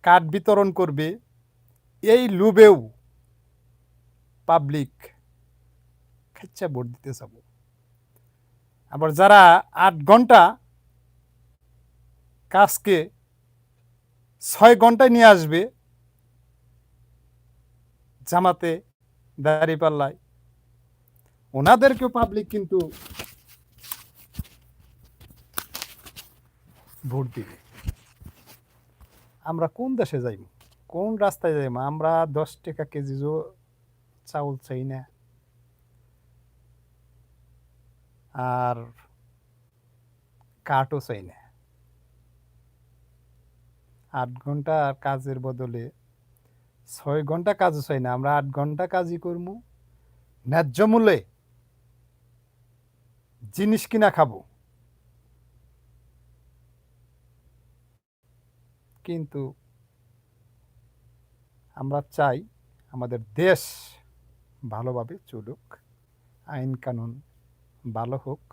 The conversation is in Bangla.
কার্ড বিতরণ করবে, এই লোভেও পাবলিক খাচ্চা ভোট দিতে যাব। আবার যারা ৮ ঘন্টা কাজকে ৬ ঘন্টায় নিয়ে আসবে জামাতে, দাঁড়িপাল্লায়, ওনাদেরকেও পাবলিক কিন্তু ভোট দিবে। আমরা কোন দেশে যাইব, কোন রাস্তায় যাইব? আমরা ১০ টাকা কেজি চাউল চাই না, আর কাঠও চাই না। ৮ ঘন্টা কাজের বদলে ৬ ঘন্টা কাজও চাই না, আমরা ৮ ঘন্টা কাজই করবো, ন্যায্য মূল্যে জিনিস কিনা খাবো। কিন্তু আমরা চাই আমাদের দেশ ভালোভাবে চলুক, আইন কানুন ভালো হোক,